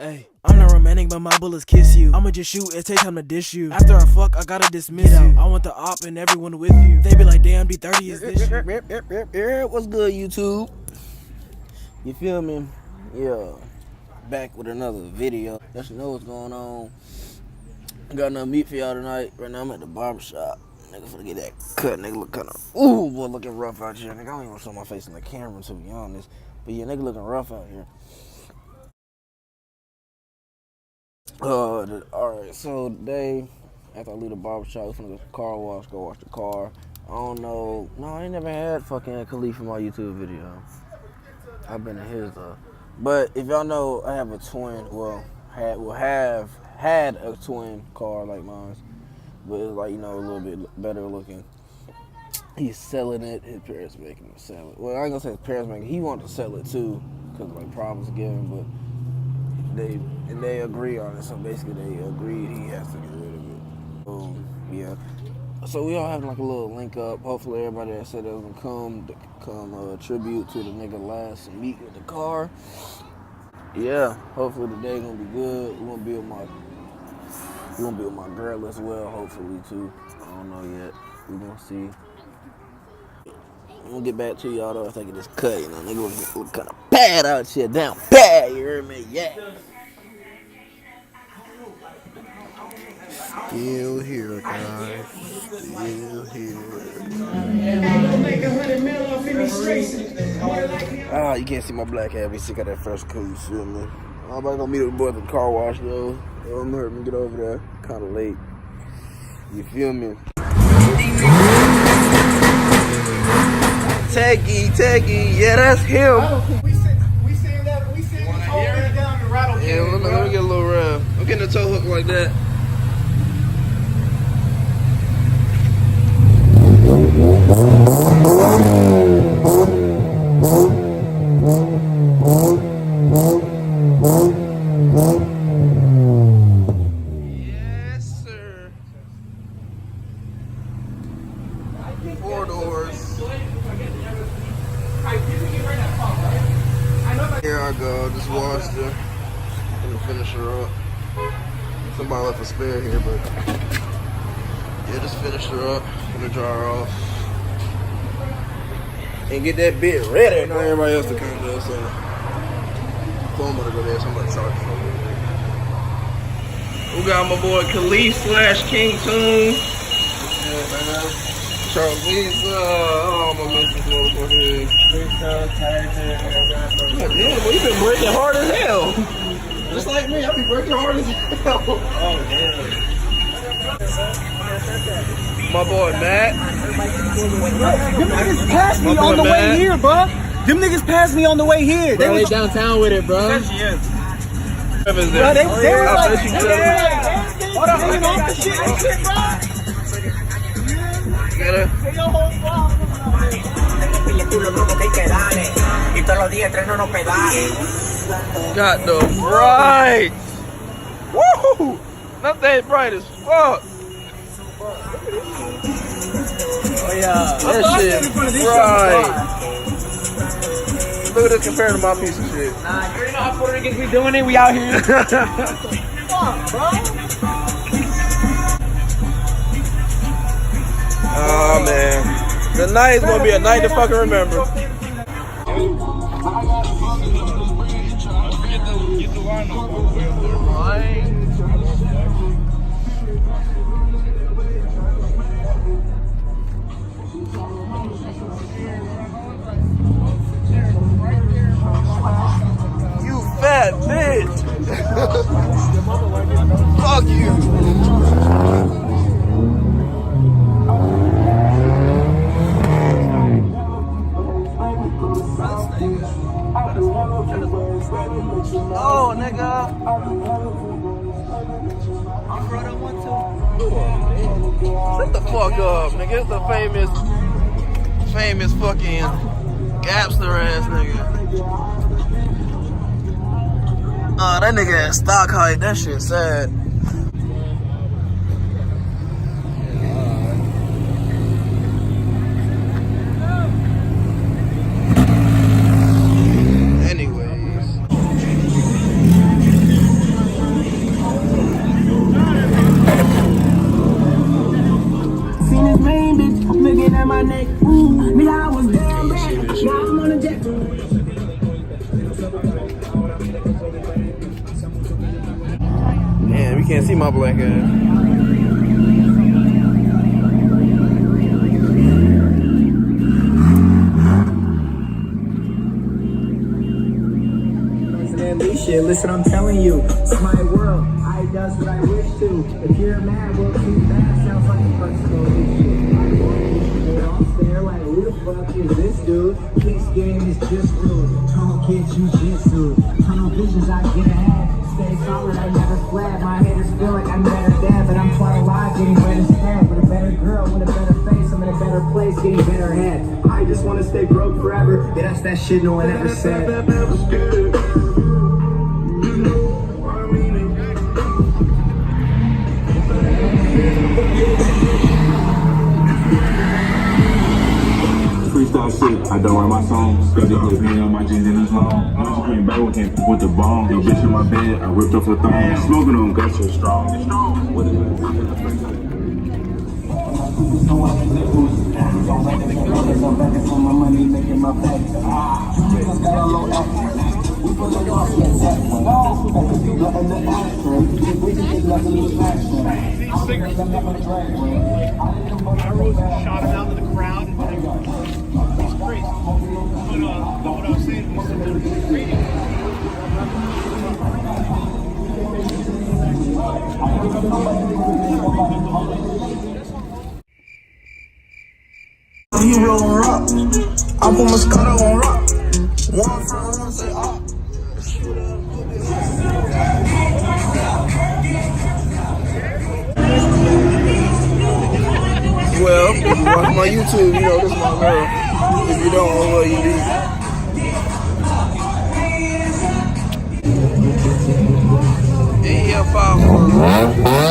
Hey, I'm not romantic, but my bullets kiss you. I'ma just shoot, it take time to dish you. After I fuck, I gotta dismiss you. I want the op and everyone with you. They be like, damn, D30 is this shit. What's good, YouTube? You feel me? Yeah. Back with another video. Let you know what's going on. Got another meet for y'all tonight. Right now I'm at the barbershop. Nigga finna get that cut. Nigga look kinda, ooh, boy, looking rough out here. Nigga, I don't even wanna show my face in the camera, to be honest. But yeah, nigga looking rough out here. Alright, so today, after I leave the barbershop, we're finna go to the car wash, go wash the car. I don't know. No, I ain't never had fucking Khalif in my YouTube video. I've been in his though. But if y'all know, I have a twin, have had a twin car like mine. But it's like, you know, a little bit better looking. He's selling it, his parents making him sell it. Well, I ain't gonna say his parents making it, he wanted to sell it too, because like problems given, but they agree on it, so basically they agreed he has to get rid of it. Yeah. So we all have like a little link up. Hopefully everybody that said they was gonna come tribute to the nigga last meet with the car. Yeah, hopefully the day gonna be good. We're gonna be with my girl as well, hopefully too. I don't know yet. We're gonna see. I'm gonna get back to y'all though after I get this cut, you know, nigga look kinda bad out here, down bad, you heard me? Yeah. Still here, guys. Still here. Ah, you can't see my black hat. We still got that fresh coat, you feel me? I'm about to go meet up with the boys at the car wash, though. I'm hurt me get over there. Kind of late. You feel me? Teggy, yeah, that's him. We seen that toe hook down the rattle. Yeah, let me get a little rev. I'm getting a toe hook like that. Yes, sir. 4 doors. Here I go. Just washed her. I'm gonna finish her up. Somebody left a spare here, but yeah, just finish her up. Gonna dry her off and get that bit ready. Now everybody else to come there, so I'm gonna go there. Somebody talk for me. We got my boy Khalif / King Toon. Charles Lisa. Oh, I'm gonna miss this motherfucker. God damn, boy, you been breaking hard as hell. Just like me, I be breaking hard as hell. Oh, damn. My boy Matt. Them niggas passed me on the way here, bro. Them niggas passed me on the way here. Bro, they downtown with it, bro. Bro, they were like, hold on, hanging off the shit and shit, bro. Get her. Got the bright. Woo! That thing bright as fuck. Oh yeah, that shit bright. Look at this compared to my piece of shit. Nah, you already know how Puerto Ricans be doing it. We out here. Fuck, bro. Oh man, the night is gonna be a night to fucking remember. You fat bitch! Fuck you! Oh, nigga. Shut the fuck up, nigga. It's the famous fucking Gapster ass nigga. That nigga at stock height. That shit sad. can't see my black ass. Shit, listen, I'm telling you, it's my world. I does what I wish to. If you're mad, well, too bad. Sounds like a first go issue. I'm staring like, who the fuck is this dude? This game is just rude. Don't get jujitsu. Tunnel visions, I get ahead. Stay solid, I never fled. My haters feel like I'm better dead, but I'm quite alive, getting better scared. With a better girl, with a better face, I'm in a better place, getting better head. I just want to stay broke forever. Yeah, that's that shit no one ever said. Freestyle shit, I don't write my songs. Cause it puts me on my jeans and it's long. She came back with him with the bomb. Yo, bitch in my bed, I ripped off her thong. Smoking on guts so strong. What is it? Shot him out to the crowd. It's crazy. But what I was saying was you roll rock. I put Moscato on rock. One from one say up. Well, if you watch my YouTube, you know this is my girl. If you don't, oh well, you do. AF5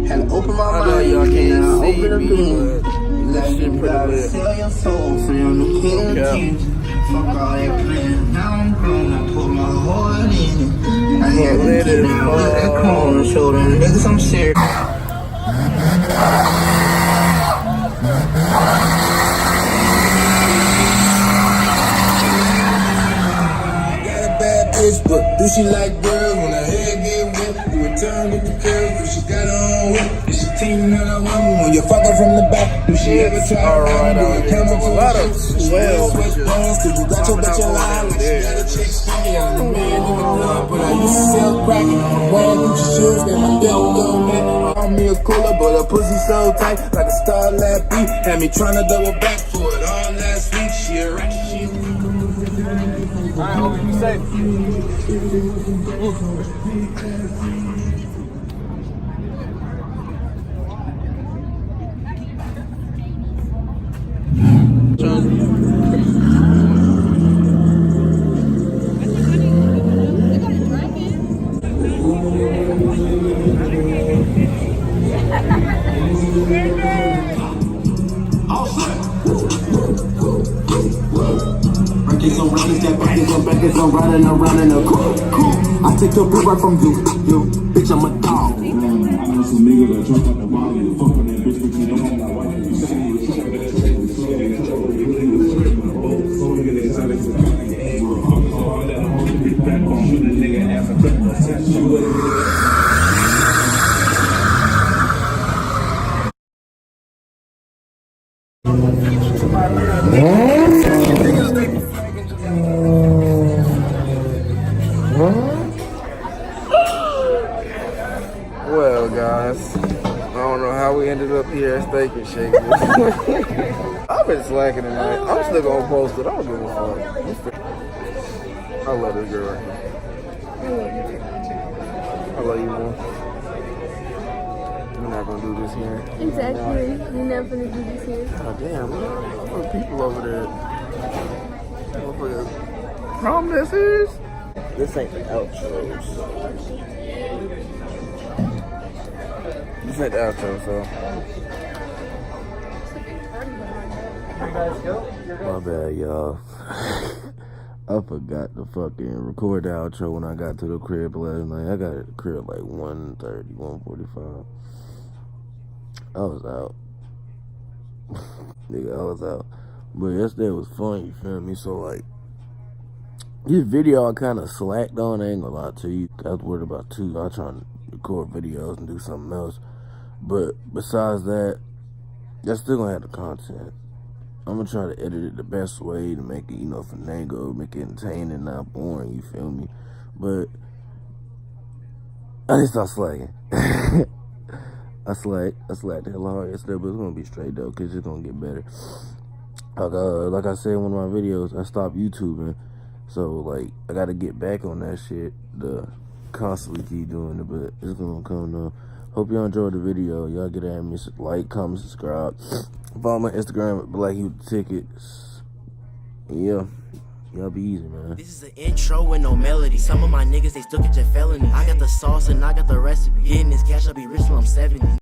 Had to open my I know mind. y'all can't see Open the me, beam. but Let shit you pretty gotta lit. sell your soul for your new kids. Fuck all that playing. Now I'm grown. I put my heart in it. I had to Lit get as down with that fuck. corner. Show them niggas I'm serious. Got a bad bitch, but do she like girls? When her head get wet, do it turn with the curve? Cause she got her own whip. Is she teaming on a woman? When you fuck her from the back, do she ever try to alright run? Do out it here. come up A to lot her of chest? swell Switch bitches bones, cause you got your bitch popping alive. out Like she there. got a chick skinny. I'm the man in the club, but I used to sell crack. Wearing Gucci shoes, then my devil little man. I'm me a cooler, but her pussy so tight, like a Starlight beat. Had me tryna double back for it all last week. She a ratchet, she a Alright, hope you be safe. Records on records, got records on records, I'm riding around in a coupe. I take your bitch right from you, bitch, I'm a dog. I know some niggas that jump on the body and fuck on that bitch, but you don't have that wife. You say you fuck on that bitch, you slow and you trouble, you really straight from the boat. So nigga, they sound like some kind of egg. Fuck all that whole big back on, shoot a nigga ass and back on set. Shoot a nigga. Well, guys, I don't know how we ended up here at Steak and Shake. I've been slacking tonight. I'm still gonna post it. I don't give a fuck. I love this girl right here. I love you more. We're not gonna do this here. Exactly. You're never gonna do this here. Oh, damn, look at the people over there. Motherfucker. Prom this is? This ain't the outros. This ain't the outro, so. My bad, y'all. I forgot to fucking record the outro when I got to the crib last night. I got at the crib like 1:30, 1:45. I was out. Nigga, I was out. But yesterday was fun, you feel me? So, like, this video I kind of slacked on, I ain't gonna lie to you. I was worried about too. I'm trying to record videos and do something else. But besides that, I still gonna have the content. I'm gonna try to edit it the best way to make it, you know, finagle, make it entertaining, not boring, you feel me? But I just start slacking. I slacked the hell hard yesterday, but it's gonna be straight though, cause it's gonna get better. Like I said in one of my videos, I stopped YouTubing, so like I gotta get back on that shit to constantly keep doing it, but it's gonna come though. Hope y'all enjoyed the video. Y'all get at me, like, comment, subscribe. Follow my Instagram at Black Youth Tickets. Yeah. Y'all be easy, man. This is an intro with no melody. Some of my niggas, they still get your felony. I got the sauce and I got the recipe. Getting this cash, I'll be rich till I'm 70.